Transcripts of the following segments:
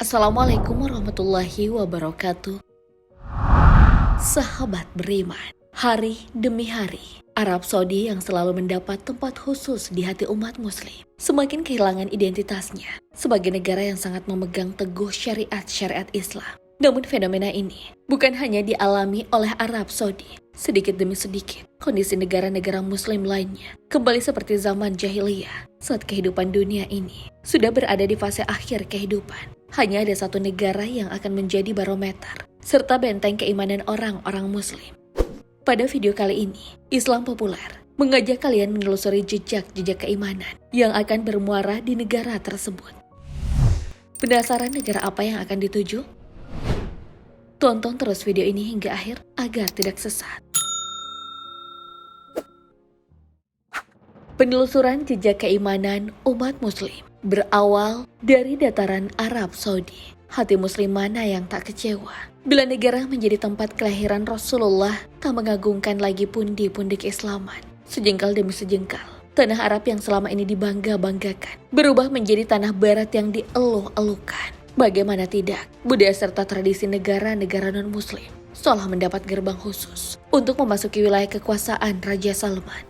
Assalamualaikum warahmatullahi wabarakatuh. Sahabat beriman, hari demi hari, Arab Saudi yang selalu mendapat tempat khusus di hati umat muslim semakin kehilangan identitasnya sebagai negara yang sangat memegang teguh syariat Islam. Namun fenomena ini bukan hanya dialami oleh Arab Saudi. Sedikit demi sedikit, kondisi negara-negara muslim lainnya kembali seperti zaman jahiliyah saat kehidupan dunia ini sudah berada di fase akhir kehidupan. Hanya ada satu negara yang akan menjadi barometer serta benteng keimanan orang-orang muslim. Pada video kali ini, Islam Populer mengajak kalian menelusuri jejak-jejak keimanan yang akan bermuara di negara tersebut. Penasaran negara apa yang akan dituju? Tonton terus video ini hingga akhir agar tidak sesat. Penelusuran jejak keimanan umat muslim berawal dari dataran Arab Saudi. Hati muslim mana yang tak kecewa bila negara menjadi tempat kelahiran Rasulullah tak mengagungkan lagi pundi-pundi keislaman. Sejengkal demi sejengkal, tanah Arab yang selama ini dibangga-banggakan berubah menjadi tanah barat yang dieluh-elukan. Bagaimana tidak, budaya serta tradisi negara-negara non-muslim seolah mendapat gerbang khusus untuk memasuki wilayah kekuasaan Raja Salman.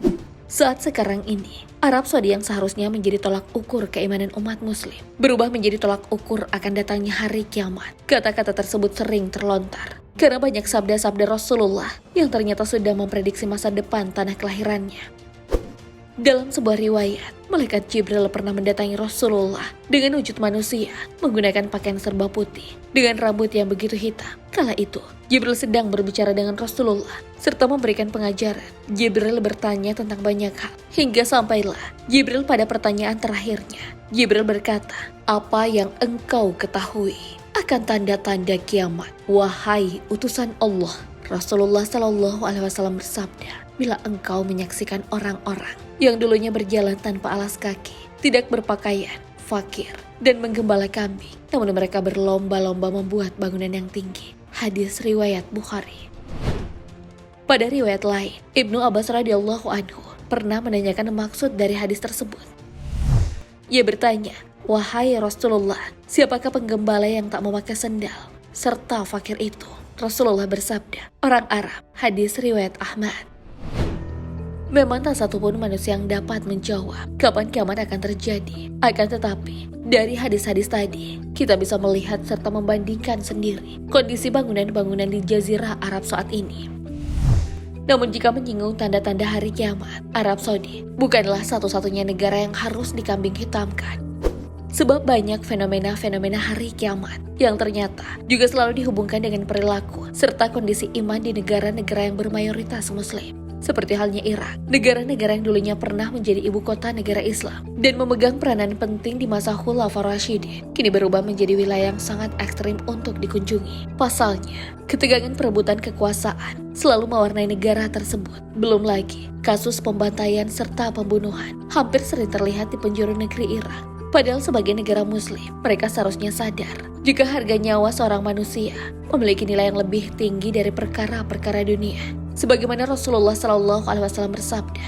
Saat sekarang ini, Arab Saudi yang seharusnya menjadi tolak ukur keimanan umat muslim berubah menjadi tolak ukur akan datangnya hari kiamat. Kata-kata tersebut sering terlontar karena banyak sabda-sabda Rasulullah yang ternyata sudah memprediksi masa depan tanah kelahirannya. Dalam sebuah riwayat, malaikat Jibril pernah mendatangi Rasulullah dengan wujud manusia menggunakan pakaian serba putih dengan rambut yang begitu hitam. Kala itu, Jibril sedang berbicara dengan Rasulullah serta memberikan pengajaran. Jibril bertanya tentang banyak hal hingga sampailah Jibril pada pertanyaan terakhirnya. Jibril berkata, "Apa yang engkau ketahui akan tanda-tanda kiamat, wahai utusan Allah?" Rasulullah Shallallahu Alaihi Wasallam bersabda, "Bila engkau menyaksikan orang-orang yang dulunya berjalan tanpa alas kaki, tidak berpakaian, fakir, dan menggembala kambing, namun mereka berlomba-lomba membuat bangunan yang tinggi." Hadis riwayat Bukhari. Pada riwayat lain, Ibnu Abbas radhiyallahu anhu pernah menanyakan maksud dari hadis tersebut. Ia bertanya, "Wahai Rasulullah, siapakah penggembala yang tak memakai sendal serta fakir itu?" Rasulullah bersabda, "Orang Arab." Hadis riwayat Ahmad. Memang tak satupun manusia yang dapat menjawab kapan kiamat akan terjadi. Akan tetapi, dari hadis-hadis tadi, kita bisa melihat serta membandingkan sendiri kondisi bangunan-bangunan di Jazirah Arab saat ini. Namun jika menyinggung tanda-tanda hari kiamat, Arab Saudi bukanlah satu-satunya negara yang harus dikambing hitamkan. Sebab banyak fenomena-fenomena hari kiamat yang ternyata juga selalu dihubungkan dengan perilaku serta kondisi iman di negara-negara yang bermayoritas muslim. Seperti halnya Irak, negara-negara yang dulunya pernah menjadi ibu kota negara Islam dan memegang peranan penting di masa Khulafaur Rasyidin, kini berubah menjadi wilayah yang sangat ekstrim untuk dikunjungi. Pasalnya, ketegangan perebutan kekuasaan selalu mewarnai negara tersebut. Belum lagi, kasus pembantaian serta pembunuhan hampir sering terlihat di penjuru negeri Irak. Padahal sebagai negara muslim, mereka seharusnya sadar jika harga nyawa seorang manusia memiliki nilai yang lebih tinggi dari perkara-perkara dunia. Sebagaimana Rasulullah Shallallahu Alaihi Wasallam bersabda,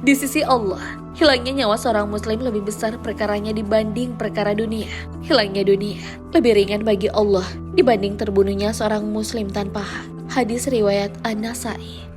"Di sisi Allah, hilangnya nyawa seorang muslim lebih besar perkaranya dibanding perkara dunia. Hilangnya dunia lebih ringan bagi Allah dibanding terbunuhnya seorang muslim tanpa hak." Hadis riwayat An-Nasai.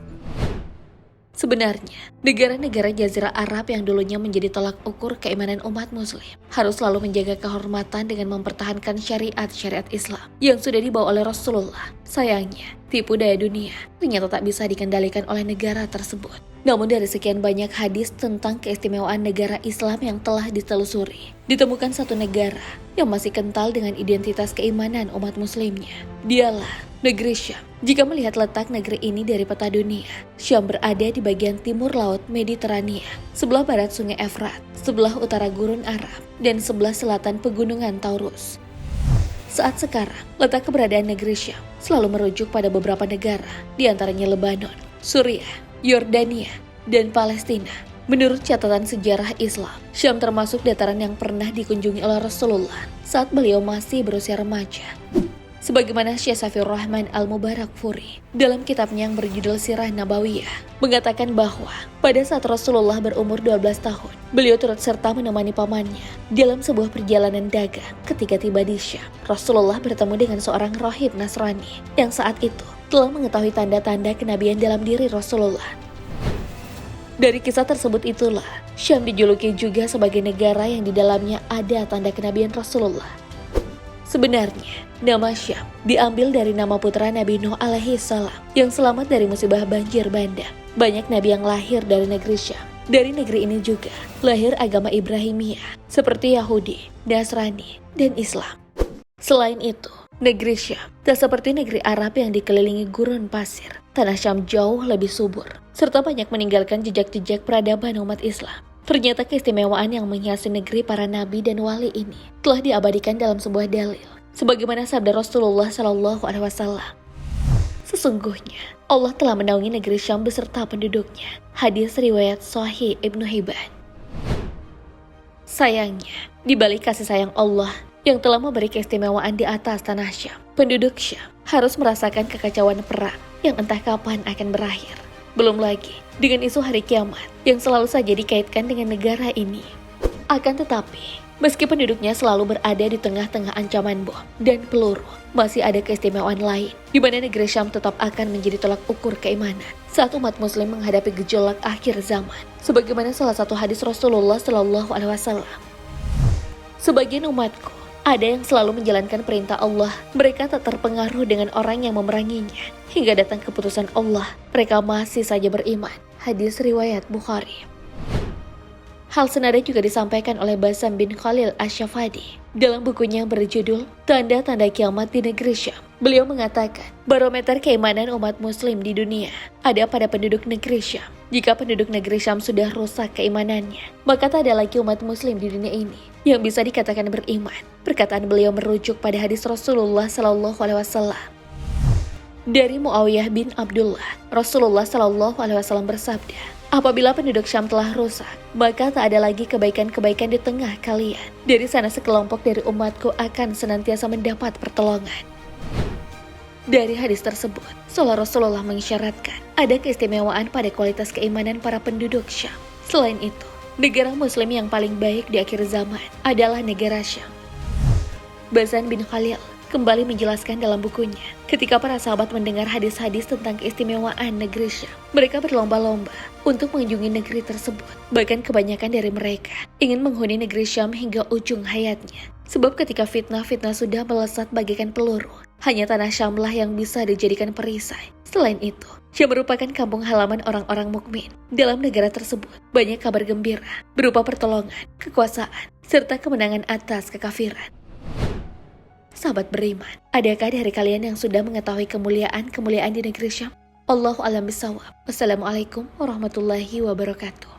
Sebenarnya, negara-negara Jazirah Arab yang dulunya menjadi tolak ukur keimanan umat muslim harus selalu menjaga kehormatan dengan mempertahankan syariat Islam yang sudah dibawa oleh Rasulullah. Sayangnya, tipu daya dunia ternyata tak bisa dikendalikan oleh negara tersebut. Namun dari sekian banyak hadis tentang keistimewaan negara Islam yang telah ditelusuri, ditemukan satu negara yang masih kental dengan identitas keimanan umat muslimnya. Dialah negeri Syam. Jika melihat letak negeri ini dari peta dunia, Syam berada di bagian timur Laut Mediterania, sebelah barat Sungai Efrat, sebelah utara Gurun Arab, dan sebelah selatan Pegunungan Taurus. Saat sekarang, letak keberadaan negeri Syam selalu merujuk pada beberapa negara, di antaranya Lebanon, Suriah, Yordania, dan Palestina. Menurut catatan sejarah Islam, Syam termasuk dataran yang pernah dikunjungi oleh Rasulullah saat beliau masih berusia remaja. Sebagaimana Syekh Safiyur Rahman Al-Mubarakfuri dalam kitabnya yang berjudul Sirah Nabawiyah mengatakan bahwa pada saat Rasulullah berumur 12 tahun, beliau turut serta menemani pamannya dalam sebuah perjalanan dagang. Ketika tiba di Syam, Rasulullah bertemu dengan seorang rahib Nasrani yang saat itu telah mengetahui tanda-tanda kenabian dalam diri Rasulullah. Dari kisah tersebut itulah, Syam dijuluki juga sebagai negara yang di dalamnya ada tanda kenabian Rasulullah. Sebenarnya, nama Syam diambil dari nama putra Nabi Nuh alaihi salam yang selamat dari musibah banjir bandang. Banyak nabi yang lahir dari negeri Syam. Dari negeri ini juga lahir agama Ibrahimiyah seperti Yahudi, Nasrani, dan Islam. Selain itu, negeri Syam tak seperti negeri Arab yang dikelilingi gurun pasir. Tanah Syam jauh lebih subur, serta banyak meninggalkan jejak-jejak peradaban umat Islam. Ternyata keistimewaan yang menghiasi negeri para nabi dan wali ini telah diabadikan dalam sebuah dalil. Sebagaimana sabda Rasulullah SAW, sesungguhnya Allah telah menaungi negeri Syam beserta penduduknya. Hadis riwayat Sahih Ibnu Hibban. Sayangnya, di balik kasih sayang Allah yang telah memberi keistimewaan di atas tanah Syam, penduduk Syam harus merasakan kekacauan perang yang entah kapan akan berakhir. Belum lagi dengan isu hari kiamat yang selalu saja dikaitkan dengan negara ini. Akan tetapi, meski penduduknya selalu berada di tengah-tengah ancaman bom dan peluru, masih ada keistimewaan lain di mana negeri Syam tetap akan menjadi tolak ukur keimanan saat umat muslim menghadapi gejolak akhir zaman. Sebagaimana salah satu hadis Rasulullah SAW, sebagian umatku ada yang selalu menjalankan perintah Allah, mereka tak terpengaruh dengan orang yang memeranginya. Hingga datang keputusan Allah, mereka masih saja beriman. Hadis riwayat Bukhari. Hal senada juga disampaikan oleh Basam bin Khalil Asy-Syafadi dalam bukunya yang berjudul Tanda-Tanda Kiamat di Negeri Syam. Beliau mengatakan, barometer keimanan umat muslim di dunia ada pada penduduk negeri Syam. Jika penduduk negeri Syam sudah rusak keimanannya, maka tak ada lagi umat muslim di dunia ini yang bisa dikatakan beriman. Perkataan beliau merujuk pada hadis Rasulullah SAW. Dari Muawiyah bin Abdullah, Rasulullah SAW bersabda, apabila penduduk Syam telah rusak, maka tak ada lagi kebaikan-kebaikan di tengah kalian. Dari sana sekelompok dari umatku akan senantiasa mendapat pertolongan. Dari hadis tersebut, seolah Rasulullah mengisyaratkan ada keistimewaan pada kualitas keimanan para penduduk Syam. Selain itu, negara muslim yang paling baik di akhir zaman adalah negara Syam. Basam bin Khalil kembali menjelaskan dalam bukunya, ketika para sahabat mendengar hadis-hadis tentang keistimewaan negeri Syam, mereka berlomba-lomba untuk mengunjungi negeri tersebut. Bahkan kebanyakan dari mereka ingin menghuni negeri Syam hingga ujung hayatnya. Sebab ketika fitnah-fitnah sudah melesat bagaikan peluru, hanya tanah Syamlah yang bisa dijadikan perisai. Selain itu, Syam merupakan kampung halaman orang-orang mukmin. Dalam negara tersebut, banyak kabar gembira berupa pertolongan, kekuasaan, serta kemenangan atas kekafiran. Sahabat beriman, adakah dari kalian yang sudah mengetahui kemuliaan di negeri Syam? Allahu a'lam bishawab. Wassalamualaikum warahmatullahi wabarakatuh.